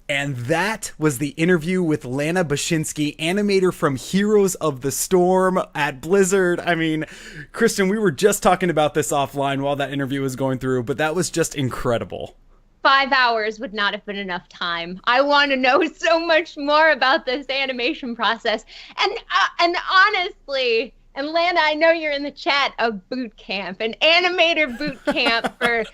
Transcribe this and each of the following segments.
And that was the interview with Lana Bachynski, animator from Heroes of the Storm at Blizzard. I mean, Kristen, we were just talking about this offline while that interview was going through, but that was just incredible. 5 hours would not have been enough time. I want to know so much more about this animation process. And honestly, and Lana, I know you're in the chat, a boot camp, an animator boot camp for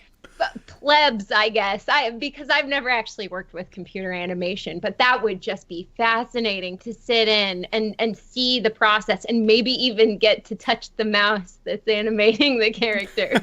plebs, I guess. Because I've never actually worked with computer animation, but that would just be fascinating to sit in and see the process and maybe even get to touch the mouse that's animating the character.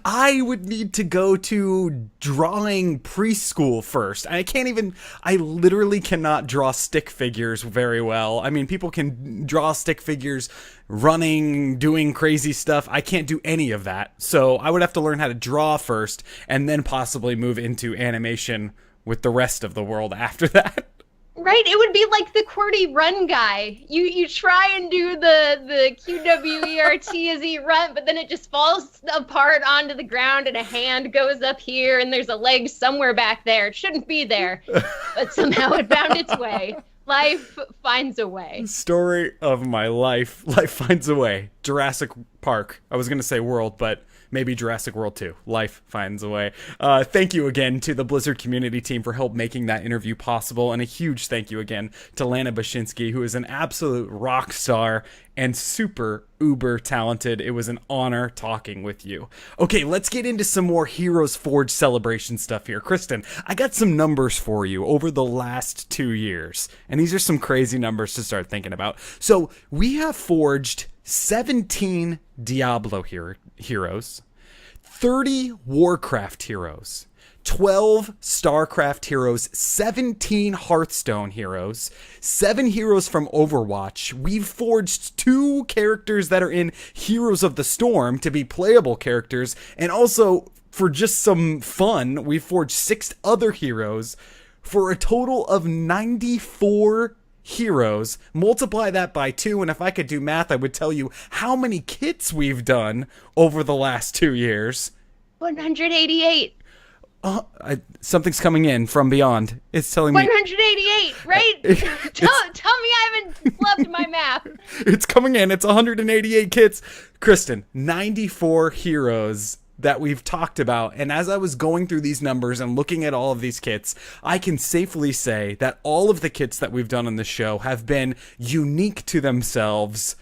I would need to go to drawing preschool first. I literally cannot draw stick figures very well. I mean, people can draw stick figures running, doing crazy stuff. I can't do any of that. So I would have to learn how to draw first and then possibly move into animation with the rest of the world after that. Right, it would be like the QWERTY run guy. You try and do the QWERT as he run, but then it just falls apart onto the ground and a hand goes up here and there's a leg somewhere back there. It shouldn't be there, but somehow it found its way. Life finds a way. Story of my life. Life finds a way. Jurassic Park. I was going to say World, but maybe Jurassic World 2. Life finds a way. Thank you again to the Blizzard community team for help making that interview possible. And a huge thank you again to Lana Bachynski, who is an absolute rock star and super uber talented. It was an honor talking with you. Okay, let's get into some more HeroesForge celebration stuff here. Kristen, I got some numbers for you over the last 2 years. And these are some crazy numbers to start thinking about. So we have forged 17 Diablo heroes, 30 Warcraft heroes, 12 StarCraft heroes, 17 Hearthstone heroes, 7 heroes from Overwatch. We've forged 2 characters that are in Heroes of the Storm to be playable characters, and also, for just some fun, we forged 6 other heroes for a total of 94 heroes. Multiply that by 2, and if I could do math, I would tell you how many kits we've done over the last 2 years. 188. Something's coming in from beyond. It's telling me 188, right? tell me I haven't flubbed my math. It's coming in. It's 188 kits. Kristen, 94 heroes that we've talked about. And as I was going through these numbers and looking at all of these kits, I can safely say that all of the kits that we've done on the show have been unique to themselves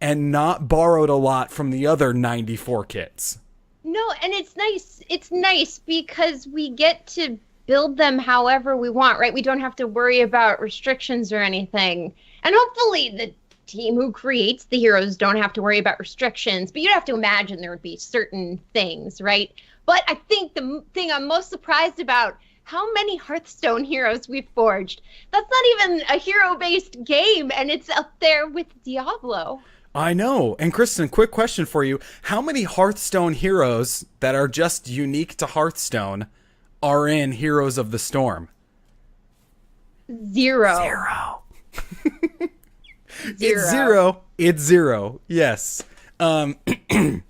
and not borrowed a lot from the other 94 kits. No, and it's nice. It's nice because we get to build them however we want, right? We don't have to worry about restrictions or anything. And hopefully the team who creates the heroes don't have to worry about restrictions, but you'd have to imagine there would be certain things, right? But I think the thing I'm most surprised about, how many Hearthstone heroes we've forged. That's not even a hero-based game, and it's up there with Diablo. I know. And Kristen, quick question for you. How many Hearthstone heroes that are just unique to Hearthstone are in Heroes of the Storm? 0. 0. Zero. It's 0. It's 0. Yes.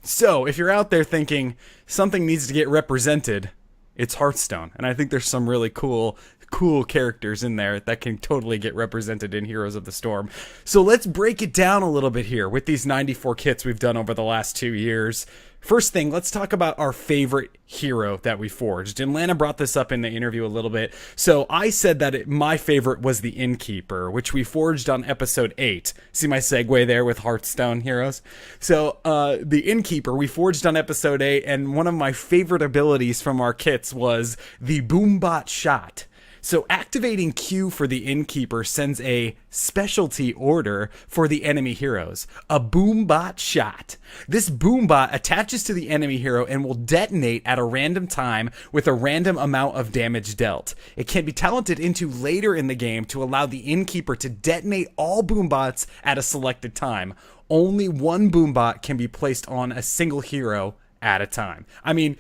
So if you're out there thinking something needs to get represented, it's Hearthstone. And I think there's some really cool characters in there that can totally get represented in Heroes of the Storm. So let's break it down a little bit here with these 94 kits we've done over the last 2 years. First thing, let's talk about our favorite hero that we forged. And Lana brought this up in the interview a little bit. So I said that my favorite was the Innkeeper, which we forged on episode 8. See my segue there with Hearthstone heroes? So the Innkeeper we forged on episode 8, and one of my favorite abilities from our kits was the Boombot Shot. So activating Q for the Innkeeper sends a specialty order for the enemy heroes, a Boombot Shot. This Boombot attaches to the enemy hero and will detonate at a random time with a random amount of damage dealt. It can be talented into later in the game to allow the Innkeeper to detonate all Boombots at a selected time. Only one Boombot can be placed on a single hero at a time. I mean,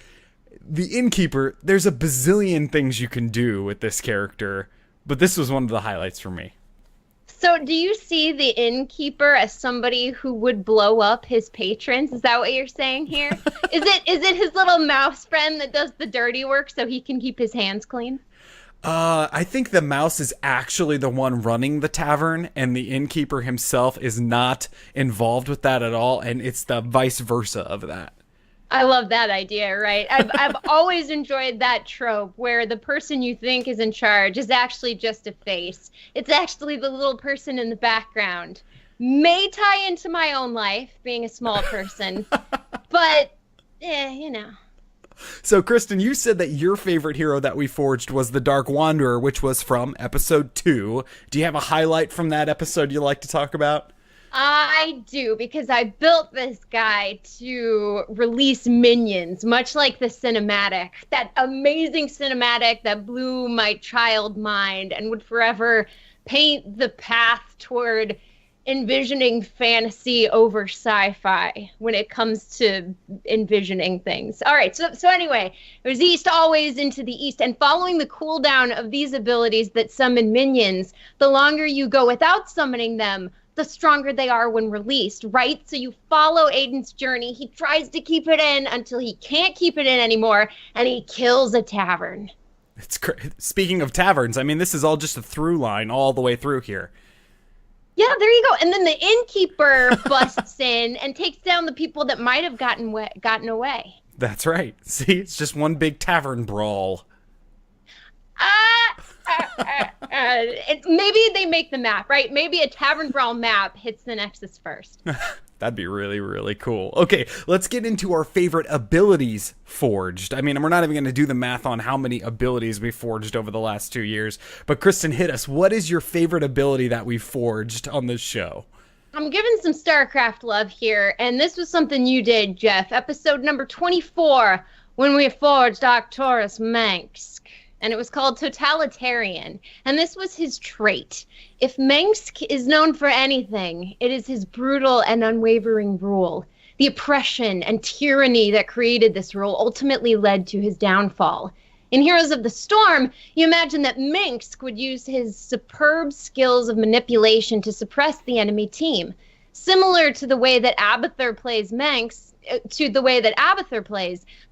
the Innkeeper, there's a bazillion things you can do with this character, but this was one of the highlights for me. So do you see the Innkeeper as somebody who would blow up his patrons? Is that what you're saying here? Is it his little mouse friend that does the dirty work so he can keep his hands clean? I think the mouse is actually the one running the tavern, and the innkeeper himself is not involved with that at all, and it's the vice versa of that. I love that idea, right? I've always enjoyed that trope where the person you think is in charge is actually just a face. It's actually the little person in the background. May tie into my own life, being a small person, but, you know. So, Kristen, you said that your favorite hero that we forged was the Dark Wanderer, which was from episode 2. Do you have a highlight from that episode you'd like to talk about? I do, because I built this guy to release minions, much like the cinematic. That amazing cinematic that blew my child mind and would forever paint the path toward envisioning fantasy over sci-fi when it comes to envisioning things. All right, so anyway, it was east always into the east, and following the cooldown of these abilities that summon minions, the longer you go without summoning them, the stronger they are when released, right? So you follow Aiden's journey. He tries to keep it in until he can't keep it in anymore, and he kills a tavern. It's Speaking of taverns, I mean, this is all just a through line all the way through here. Yeah, there you go. And then the innkeeper busts in and takes down the people that might have gotten away. That's right. See, it's just one big tavern brawl. Maybe they make the map, right? Maybe a tavern brawl map hits the Nexus first. That'd be really, really cool. Okay, let's get into our favorite abilities forged. I mean, we're not even going to do the math on how many abilities we forged over the last 2 years. But Kristen, hit us. What is your favorite ability that we forged on this show? I'm giving some StarCraft love here, and this was something you did, Jeff. Episode number 24, when we forged Arcturus Mengsk. And it was called Totalitarian. And this was his trait. If Mengsk is known for anything, it is his brutal and unwavering rule. The oppression and tyranny that created this rule ultimately led to his downfall. In Heroes of the Storm, you imagine that Mengsk would use his superb skills of manipulation to suppress the enemy team. Similar to the way that Abathur plays Mengsk,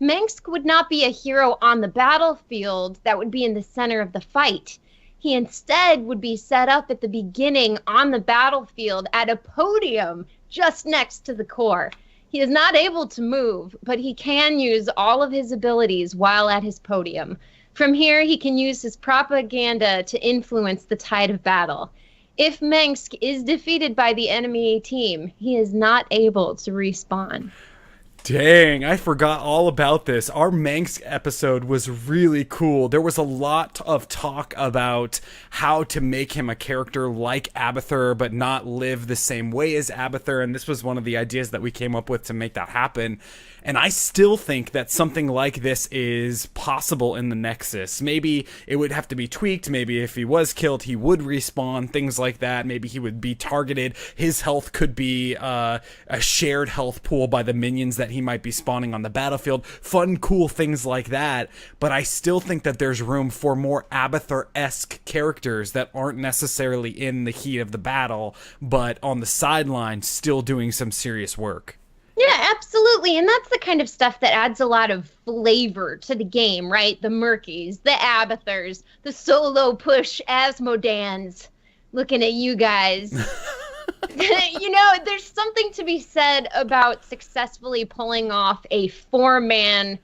Mengsk would not be a hero on the battlefield that would be in the center of the fight. He instead would be set up at the beginning on the battlefield at a podium just next to the core. He is not able to move, but he can use all of his abilities while at his podium. From here, he can use his propaganda to influence the tide of battle. If Mengsk is defeated by the enemy team, he is not able to respawn. Dang, I forgot all about this. Our Mengsk episode was really cool. There was a lot of talk about how to make him a character like Abathur, but not live the same way as Abathur, and this was one of the ideas that we came up with to make that happen. And I still think that something like this is possible in the Nexus. Maybe it would have to be tweaked. Maybe if he was killed, he would respawn, things like that. Maybe he would be targeted. His health could be a shared health pool by the minions that he might be spawning on the battlefield. Fun, cool things like that. But I still think that there's room for more Abathur-esque characters that aren't necessarily in the heat of the battle, but on the sidelines still doing some serious work. Yeah, absolutely. And that's the kind of stuff that adds a lot of flavor to the game, right? The Murkies, the Abathurs, the solo push Asmodans. Looking at you guys. You know, there's something to be said about successfully pulling off a 4-man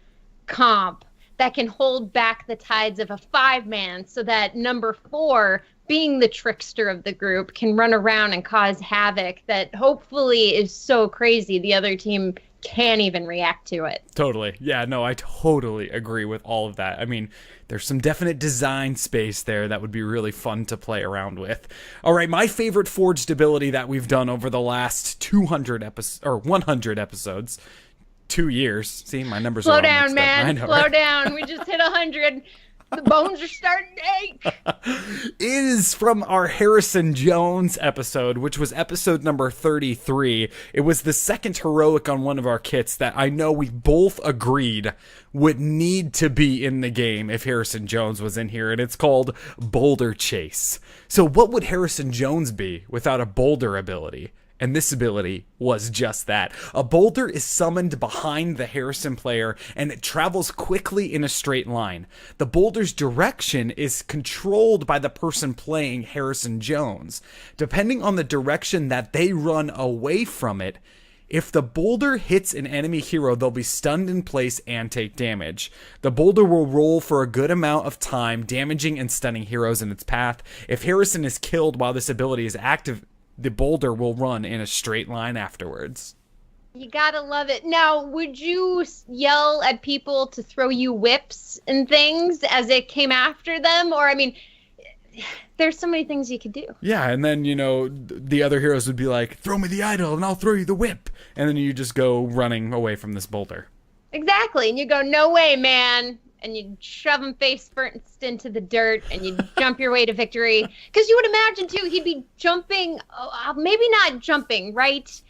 comp that can hold back the tides of a 5-man so that number 4, being the trickster of the group, can run around and cause havoc that hopefully is so crazy the other team can't even react to it. Totally. Yeah, no, I totally agree with all of that. I mean, there's some definite design space there that would be really fun to play around with. All right, my favorite forged ability that we've done over the last 100 episodes. 2 years. See, my numbers are all mixed up. Slow down, man. I know, Slow right? down. We just hit 100. The bones are starting to ache. Is from our Harrison Jones episode, which was episode number 33. It was the second heroic on one of our kits that I know we both agreed would need to be in the game if Harrison Jones was in here, and it's called Boulder Chase. So what would Harrison Jones be without a boulder ability? And this ability was just that. A boulder is summoned behind the Harrison player, and it travels quickly in a straight line. The boulder's direction is controlled by the person playing Harrison Jones. Depending on the direction that they run away from it, if the boulder hits an enemy hero, they'll be stunned in place and take damage. The boulder will roll for a good amount of time, damaging and stunning heroes in its path. If Harrison is killed while this ability is active, the boulder will run in a straight line afterwards. You gotta love it. Now, would you yell at people to throw you whips and things as it came after them? Or, I mean, there's so many things you could do. Yeah, and then, the other heroes would be like, throw me the idol and I'll throw you the whip. And then you just go running away from this boulder. Exactly. And you go, no way, man. And you shove him face first into the dirt, and you jump your way to victory. Because you would imagine, too, he'd be jumping, maybe not jumping, right?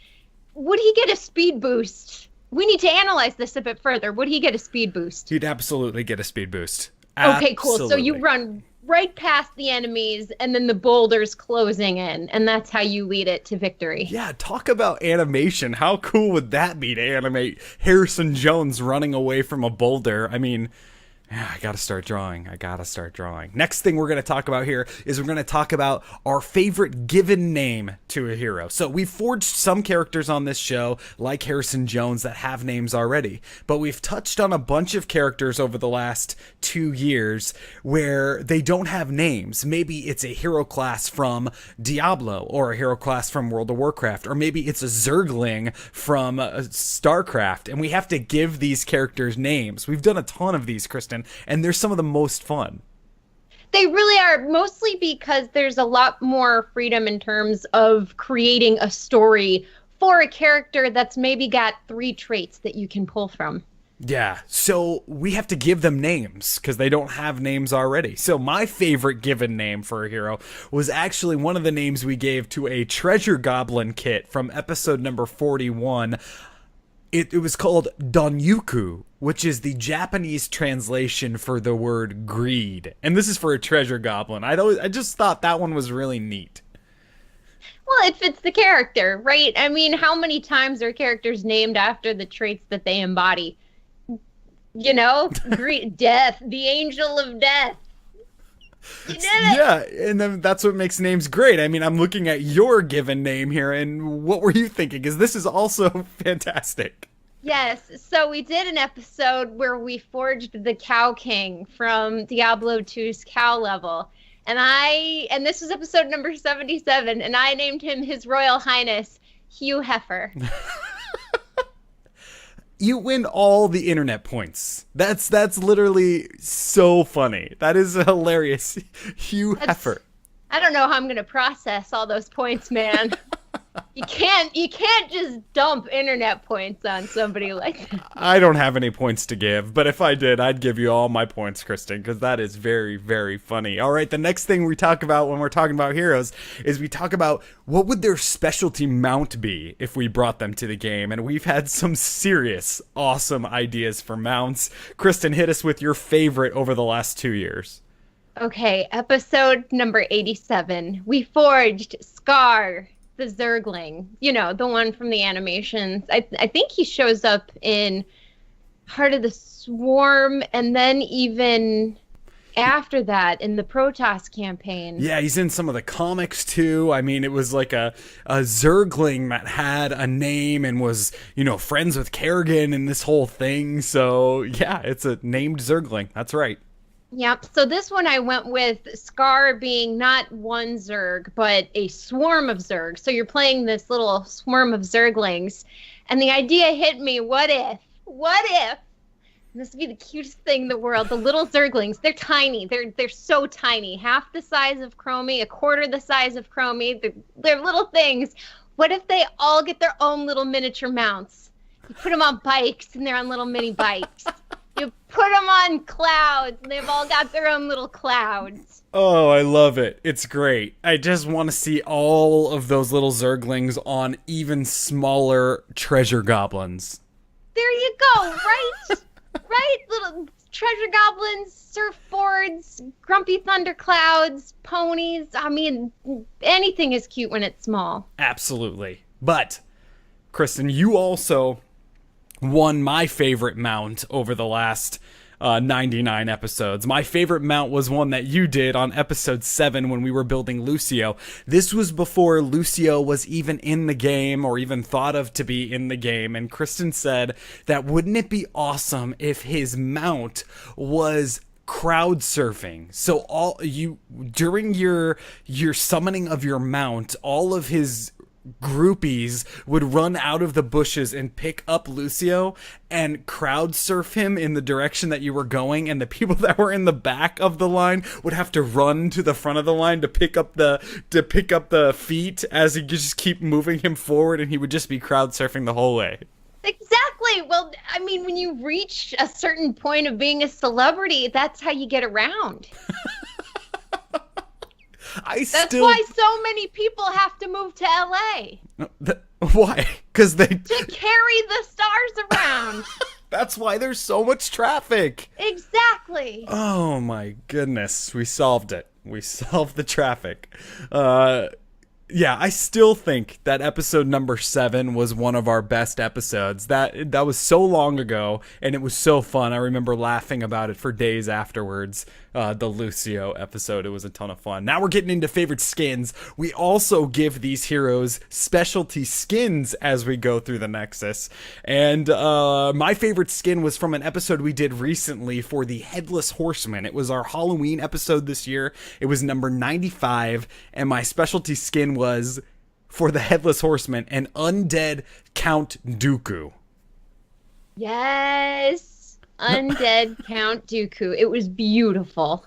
Would he get a speed boost? We need to analyze this a bit further. Would he get a speed boost? He'd absolutely get a speed boost. Okay, cool. So you run right past the enemies, and then the boulder's closing in, and that's how you lead it to victory. Yeah, talk about animation. How cool would that be to animate Harrison Jones running away from a boulder? I mean, I gotta start drawing. Next thing we're gonna talk about here is we're gonna talk about our favorite given name to a hero. So we've forged some characters on this show, like Harrison Jones, that have names already. But we've touched on a bunch of characters over the last 2 years where they don't have names. Maybe it's a hero class from Diablo, or a hero class from World of Warcraft, or maybe it's a Zergling from StarCraft, and we have to give these characters names. We've done a ton of these, Kristen, and they're some of the most fun. They really are, mostly because there's a lot more freedom in terms of creating a story for a character that's maybe got 3 traits that you can pull from. Yeah, so we have to give them names because they don't have names already. So my favorite given name for a hero was actually one of the names we gave to a treasure goblin kit from episode number 41. It was called Donyuku, which is the Japanese translation for the word greed. And this is for a treasure goblin. I just thought that one was really neat. Well, it fits the character, right? I mean, how many times are characters named after the traits that they embody? Greed, death, the angel of death. You did it. Yeah, and then that's what makes names great. I mean, I'm looking at your given name here, and what were you thinking? Because this is also fantastic. Yes, so we did an episode where we forged the Cow King from Diablo 2's Cow level. And this was episode number 77, and I named him His Royal Highness Hugh Heifer. You win all the internet points. That's literally so funny. That is hilarious. Hugh Heifer. I don't know how I'm gonna process all those points, man. You can't just dump internet points on somebody like that. I don't have any points to give, but if I did, I'd give you all my points, Kristen, because that is very, very funny. All right, the next thing we talk about when we're talking about heroes is we talk about what would their specialty mount be if we brought them to the game, and we've had some serious, awesome ideas for mounts. Kristen, hit us with your favorite over the last 2 years. Okay, episode number 87. We forged Scar, the Zergling, the one from the animations. I think he shows up in Heart of the Swarm, and then even after that in the Protoss campaign. Yeah, he's in some of the comics too. I mean, it was like a Zergling that had a name and was, friends with Kerrigan and this whole thing. So yeah, it's a named Zergling. That's right. Yep. So this one I went with Scar being not one Zerg, but a swarm of Zerg. So you're playing this little swarm of Zerglings. And the idea hit me, what if, this would be the cutest thing in the world, the little Zerglings, they're tiny. They're so tiny. Half the size of Chromie, a quarter the size of Chromie. They're little things. What if they all get their own little miniature mounts? You put them on bikes, and they're on little mini bikes. You put them on clouds, and they've all got their own little clouds. Oh, I love it. It's great. I just want to see all of those little Zerglings on even smaller treasure goblins. There you go, right? Right? Little treasure goblins, surfboards, grumpy thunderclouds, ponies. I mean, anything is cute when it's small. Absolutely. But, Kristen, you also won my favorite mount over the last 99 episodes. My favorite mount was one that you did on episode 7 when we were building Lucio. This was before Lucio was even in the game or even thought of to be in the game. And Kristen said that wouldn't it be awesome if his mount was crowd surfing? So all you during your summoning of your mount, all of his groupies would run out of the bushes and pick up Lucio and crowd surf him in the direction that you were going, and the people that were in the back of the line would have to run to the front of the line to pick up the feet as he just keep moving him forward, and he would just be crowd surfing the whole way. Exactly. Well, I mean, when you reach a certain point of being a celebrity, that's how you get around. That's why so many people have to move to LA. Why? Because they... To carry the stars around. That's why there's so much traffic. Exactly. Oh my goodness. We solved it. We solved the traffic. Yeah, I still think that episode number 7 was one of our best episodes. That was so long ago, and it was so fun. I remember laughing about it for days afterwards. The Lucio episode, it was a ton of fun. Now we're getting into favorite skins. We also give these heroes specialty skins as we go through the Nexus. And my favorite skin was from an episode we did recently for the Headless Horseman. It was our Halloween episode this year. It was number 95, and my specialty skin was, for the Headless Horseman, an undead Count Dooku. Yes. Undead Count Dooku. It was beautiful.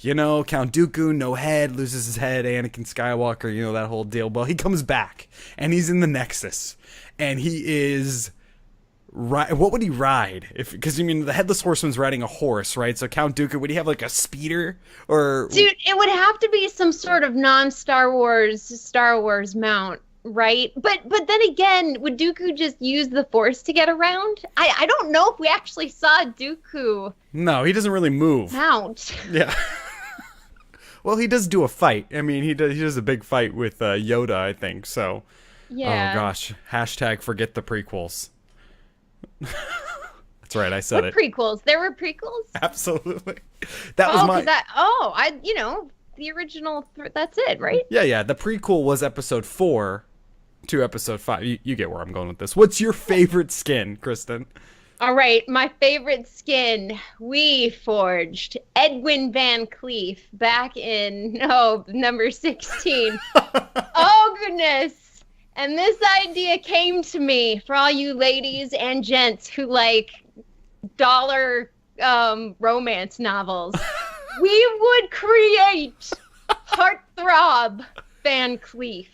You know, Count Dooku, no head, loses his head, Anakin Skywalker, you know, that whole deal. But he comes back, and he's in the Nexus, and he is... What would he ride? Because, I mean, the Headless Horseman's riding a horse, right? So Count Dooku, would he have, like, a speeder? Or... Dude, it would have to be some sort of non-Star Wars mount, right? But then again, would Dooku just use the Force to get around? I don't know if we actually saw Dooku. No, he doesn't really move. Mount. Yeah. Well, he does do a fight. I mean, he does a big fight with Yoda, I think. So, yeah. Oh gosh, hashtag forget the prequels. That's right, I said what it. Prequels? There were prequels? Absolutely. That was my... the original, that's it, right? Yeah, the prequel was episode 4 to episode 5. You get where I'm going with this. What's your favorite skin, Kristen? All right, my favorite skin, we forged Edwin Van Cleef back in, number 16. Oh, goodness. And this idea came to me for all you ladies and gents who like dollar romance novels. We would create Heartthrob Van Cleef.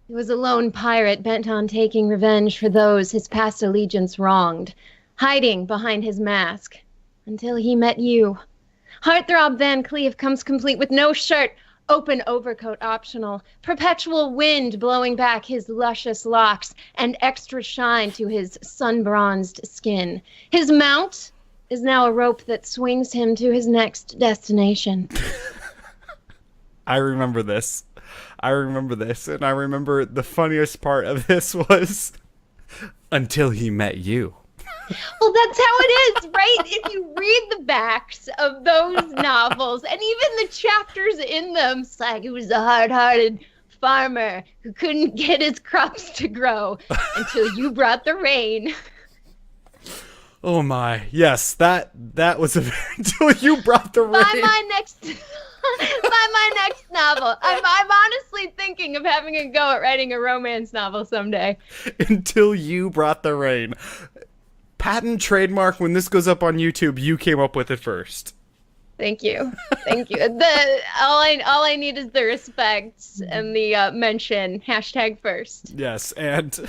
He was a lone pirate bent on taking revenge for those his past allegiance wronged, hiding behind his mask until he met you. Heartthrob Van Cleef comes complete with no shirt, open overcoat optional, perpetual wind blowing back his luscious locks, and extra shine to his sun-bronzed skin. His mount is now a rope that swings him to his next destination. I remember this. And I remember the funniest part of this was until he met you. Well, that's how it is, right? If you read the backs of those novels, and even the chapters in them, it's like, it was a hard-hearted farmer who couldn't get his crops to grow until you brought the rain. Oh my, yes, that was until you brought the rain. By my next novel. I'm honestly thinking of having a go at writing a romance novel someday. Until you brought the rain. Patent, trademark, when this goes up on YouTube, you came up with it first. Thank you. All I need is the respect and the mention. Hashtag first. Yes, and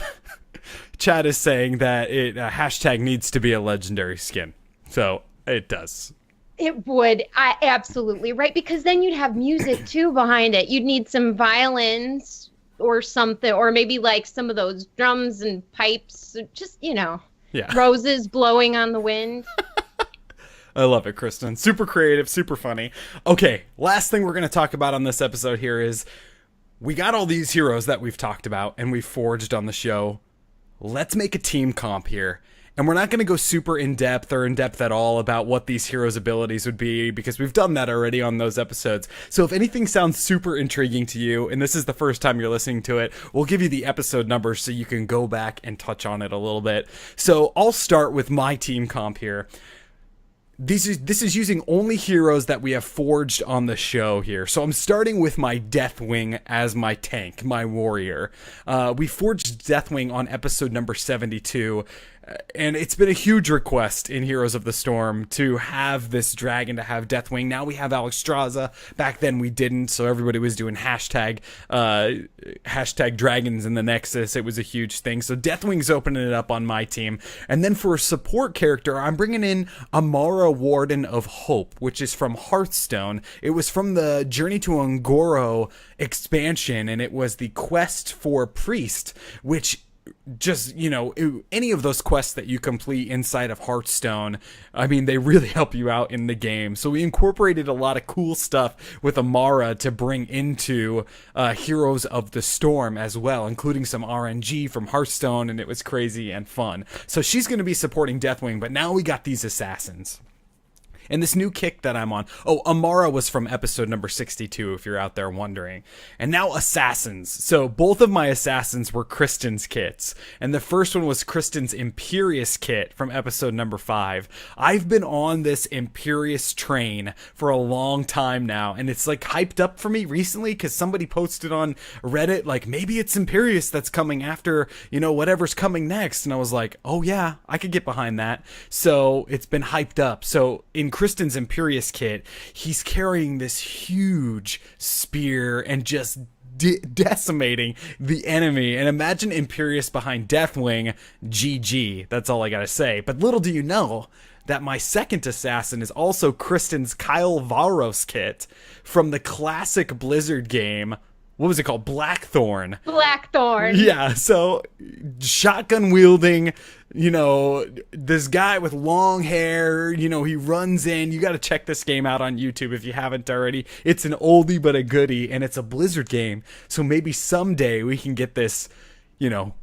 Chad is saying that hashtag needs to be a legendary skin. So it does. It would. Absolutely, right? Because then you'd have music too behind it. You'd need some violins or something, or maybe like some of those drums and pipes. Just, yeah. Roses blowing on the wind. I love it, Kristen. Super creative, super funny. Okay, last thing we're going to talk about on this episode here is we got all these heroes that we've talked about and we've forged on the show. Let's make a team comp here. And we're not going to go super in-depth or in-depth at all about what these heroes' abilities would be, because we've done that already on those episodes. So if anything sounds super intriguing to you, and this is the first time you're listening to it, we'll give you the episode numbers so you can go back and touch on it a little bit. So I'll start with my team comp here. This is using only heroes that we have forged on the show here. So I'm starting with my Deathwing as my tank, my warrior. We forged Deathwing on episode number 72. And it's been a huge request in Heroes of the Storm to have this dragon, to have Deathwing. Now we have Alexstrasza. Back then we didn't, so everybody was doing hashtag dragons in the Nexus. It was a huge thing. So Deathwing's opening it up on my team. And then for a support character, I'm bringing in Amara, Warden of Hope, which is from Hearthstone. It was from the Journey to Ungoro expansion, and it was the quest for Priest, which just, you know, any of those quests that you complete inside of Hearthstone, I mean, they really help you out in the game. So we incorporated a lot of cool stuff with Amara to bring into Heroes of the Storm as well, including some RNG from Hearthstone, and it was crazy and fun. So she's going to be supporting Deathwing, but now we got these assassins. And this new kick that I'm on. Oh, Amara was from episode number 62, if you're out there wondering. And now assassins. So both of my assassins were Kristen's kits. And the first one was Kristen's Imperious kit from episode number 5. I've been on this Imperious train for a long time now. And it's like hyped up for me recently because somebody posted on Reddit, like, maybe it's Imperious that's coming after, you know, whatever's coming next. And I was like, oh yeah, I could get behind that. So it's been hyped up. So in Kristen's Imperious kit, he's carrying this huge spear and just decimating the enemy. And imagine Imperious behind Deathwing. GG. That's all I gotta say. But little do you know that my second assassin is also Kristen's Kyle Varos kit from the classic Blizzard game. What was it called? Blackthorn. Blackthorn. Yeah, so shotgun wielding, you know, this guy with long hair, you know, he runs in. You got to check this game out on YouTube if you haven't already. It's an oldie but a goodie, and it's a Blizzard game. So maybe someday we can get this, you know,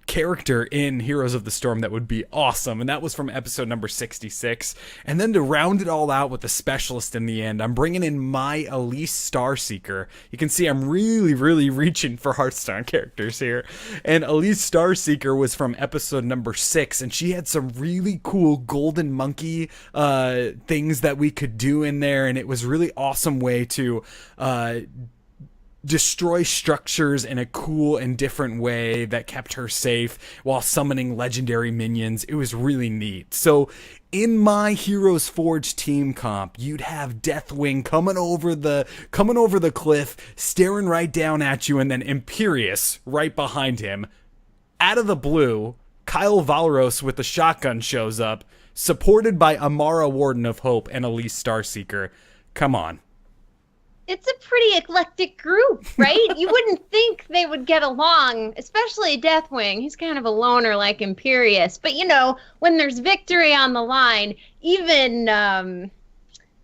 character in Heroes of the Storm. That would be awesome. And that was from episode number 66. And then to round it all out with a specialist in the end, I'm bringing in my Elise Starseeker. You can see I'm really reaching for Hearthstone characters here. And Elise Starseeker was from episode number 6, and she had some really cool golden monkey things that we could do in there, and it was really awesome way to destroy structures in a cool and different way that kept her safe while summoning legendary minions. It was really neat. So in my HeroesForge team comp, you'd have Deathwing coming over the cliff, staring right down at you, and then Imperious right behind him. Out of the blue, Kyle Valros with the shotgun shows up, supported by Amara, Warden of Hope, and Elise Starseeker. Come on. It's a pretty eclectic group, right? You wouldn't think they would get along, especially Deathwing. He's kind of a loner like Imperious. But, you know, when there's victory on the line, even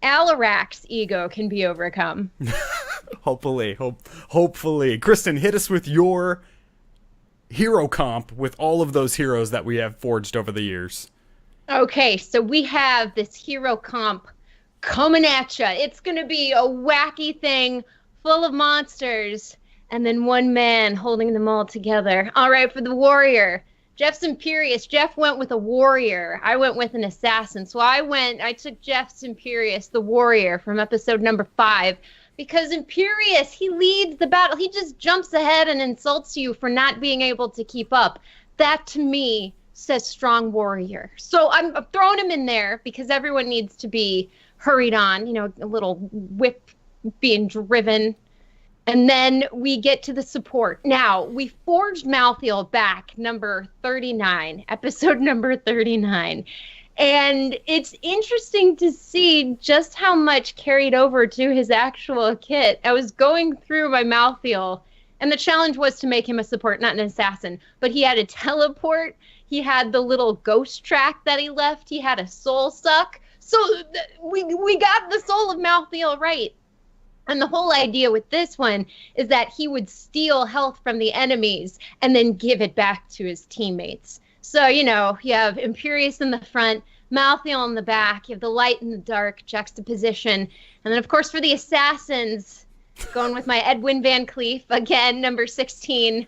Alarak's ego can be overcome. Hopefully. Kristen, hit us with your hero comp with all of those heroes that we have forged over the years. Okay, so we have this hero comp coming at ya. It's going to be a wacky thing full of monsters and then one man holding them all together. All right, for the warrior, Jeff's Imperious. Jeff went with a warrior. I went with an assassin. So I took Jeff's Imperious, the warrior from episode number 5, because Imperious, he leads the battle. He just jumps ahead and insults you for not being able to keep up. That to me says strong warrior. So I'm throwing him in there because everyone needs to be hurried on, you know, a little whip being driven. And then we get to the support. Now, we forged Malthael back, number 39, episode number 39. And it's interesting to see just how much carried over to his actual kit. I was going through my Malthael, and the challenge was to make him a support, not an assassin. But he had a teleport. He had the little ghost track that he left. He had a soul suck. So we got the soul of Malthael right. And the whole idea with this one is that he would steal health from the enemies and then give it back to his teammates. So, you have Imperius in the front, Malthael in the back, you have the light and the dark juxtaposition. And then, of course, for the assassins, going with my Edwin Van Cleef, again, number 16,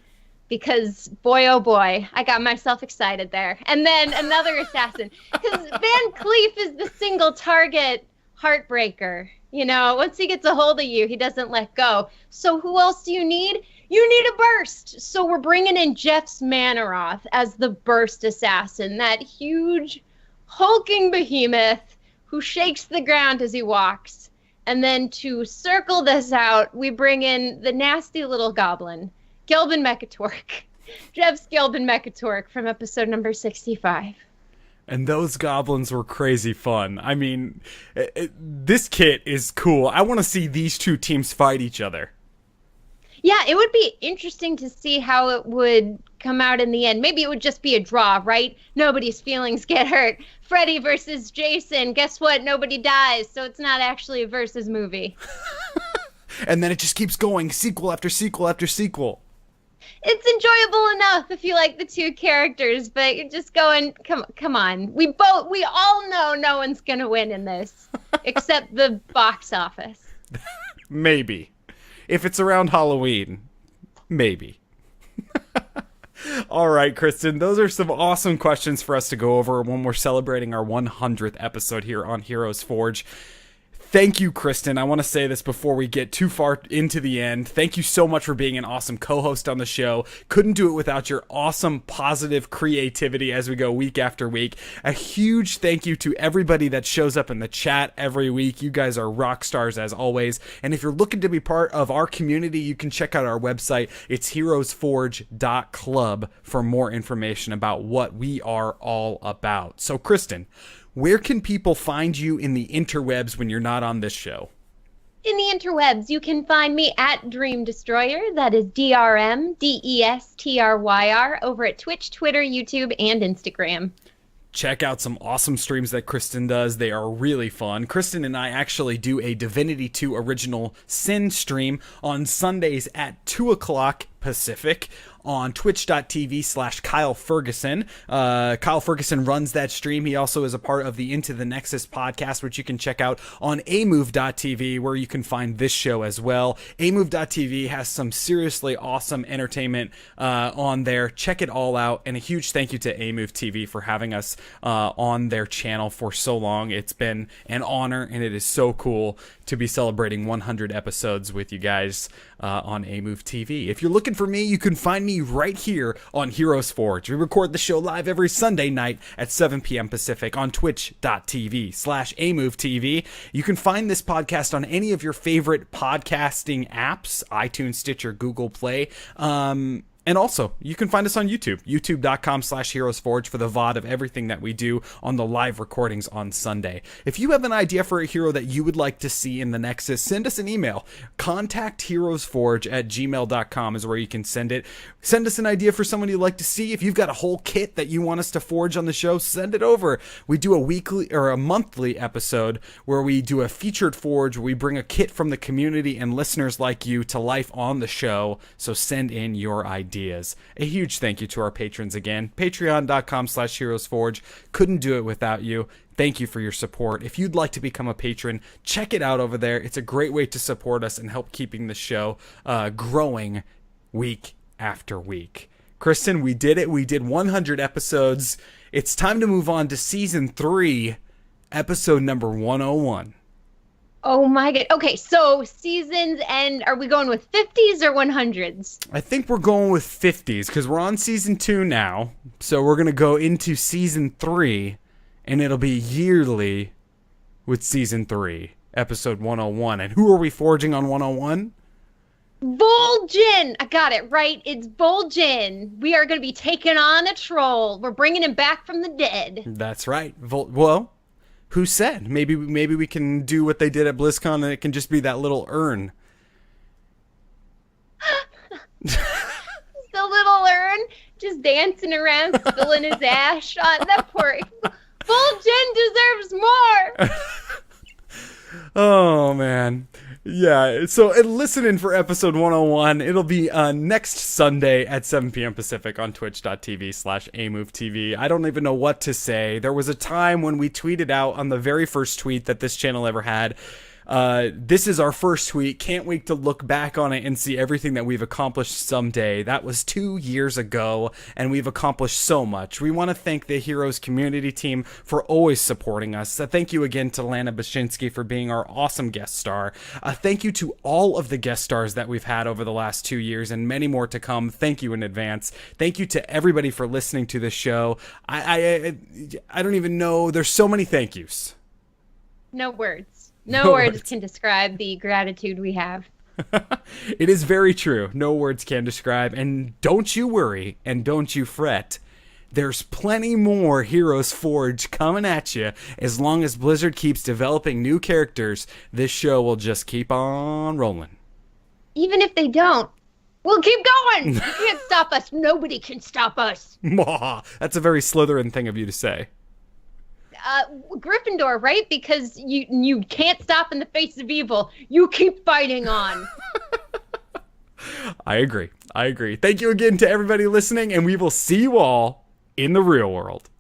because boy, oh boy, I got myself excited there. And then another assassin, because Van Cleef is the single target heartbreaker. Once he gets a hold of you, he doesn't let go. So who else do you need? You need a burst. So we're bringing in Jeff Manaroth as the burst assassin, that huge hulking behemoth who shakes the ground as he walks. And then to circle this out, we bring in the nasty little goblin, Gelbin Mechatork. Jeff's Gelbin Mechatork from episode number 65. And those goblins were crazy fun. I mean, this kit is cool. I want to see these two teams fight each other. Yeah, it would be interesting to see how it would come out in the end. Maybe it would just be a draw, right? Nobody's feelings get hurt. Freddy versus Jason. Guess what? Nobody dies, so it's not actually a versus movie. And then it just keeps going, sequel after sequel after sequel. It's enjoyable enough if you like the two characters, but you're just going, come on. We all know no one's going to win in this, except the box office. Maybe. If it's around Halloween, maybe. All right, Kristen, those are some awesome questions for us to go over when we're celebrating our 100th episode here on Heroes Forge. Thank you, Kristen. I want to say this before we get too far into the end. Thank you so much for being an awesome co-host on the show. Couldn't do it without your awesome, positive creativity as we go week after week. A huge thank you to everybody that shows up in the chat every week. You guys are rock stars as always. And if you're looking to be part of our community, you can check out our website. It's heroesforge.club for more information about what we are all about. So, Kristen, where can people find you in the interwebs when you're not on this show? In the interwebs, you can find me at Dream Destroyer. That is DRMDESTRYR over at Twitch, Twitter, YouTube, and Instagram. Check out some awesome streams that Kristen does. They are really fun. Kristen and I actually do a Divinity 2 Original Sin stream on Sundays at 2 o'clock Pacific on twitch.tv/Kyle Ferguson. Kyle Ferguson runs that stream. He also is a part of the Into the Nexus podcast, which you can check out on Amove.tv, where you can find this show as well. Amove.tv has some seriously awesome entertainment on there. Check it all out. And a huge thank you to Amove TV for having us on their channel for so long. It's been an honor, and it is so cool to be celebrating 100 episodes with you guys on Amove TV. If you're looking for me, you can find me right here on Heroes Forge. We record the show live every Sunday night at 7 p.m. Pacific on twitch.tv/Amove TV. You can find this podcast on any of your favorite podcasting apps, iTunes, Stitcher, Google Play. And also, you can find us on YouTube, youtube.com/HeroesForge for the VOD of everything that we do on the live recordings on Sunday. If you have an idea for a hero that you would like to see in the Nexus, send us an email. ContactHeroesForge@gmail.com is where you can send it. Send us an idea for someone you'd like to see. If you've got a whole kit that you want us to forge on the show, send it over. We do a weekly or a monthly episode where we do a featured forge, where we bring a kit from the community and listeners like you to life on the show. So send in your ideas. A huge thank you to our patrons again. Patreon.com/HeroesForge. Couldn't do it without you. Thank you for your support. If you'd like to become a patron, check it out over there. It's a great way to support us and help keeping the show growing week after week. Kristen, we did it. We did 100 episodes. It's time to move on to season 3, episode number 101. Oh my god. Okay, so seasons end, are we going with 50s or 100s? I think we're going with 50s because we're on season 2 now. So we're going to go into season 3, and it'll be yearly with season 3, episode 101. And who are we forging on 101? Vol'jin! I got it right. It's Vol'jin. We are going to be taking on a troll. We're bringing him back from the dead. That's right. Well, who said? Maybe we can do what they did at BlizzCon, and it can just be that little urn. The little urn just dancing around, spilling his ash on that poor. Vol'jin deserves more. Oh man, Yeah, so listen in for episode 101. It'll be next Sunday at 7 p.m. Pacific on twitch.tv/Amove TV. I don't even know what to say. There was a time when we tweeted out on the very first tweet that this channel ever had. This is our first tweet. Can't wait to look back on it and see everything that we've accomplished someday. That was 2 years ago, and we've accomplished so much. We want to thank the Heroes community team for always supporting us. Thank you again to Lana Bachynski for being our awesome guest star. Thank you to all of the guest stars that we've had over the last 2 years, and many more to come. Thank you in advance. Thank you to everybody for listening to the show. I don't even know. There's so many thank yous. No words. No words can describe the gratitude we have. It is very true. No words can describe. And don't you worry and don't you fret. There's plenty more Heroes Forge coming at you. As long as Blizzard keeps developing new characters, this show will just keep on rolling. Even if they don't, we'll keep going. You can't stop us. Nobody can stop us. That's a very Slytherin thing of you to say. Gryffindor, right? Because you can't stop in the face of evil. You keep fighting on. I agree. Thank you again to everybody listening, and we will see you all in the real world.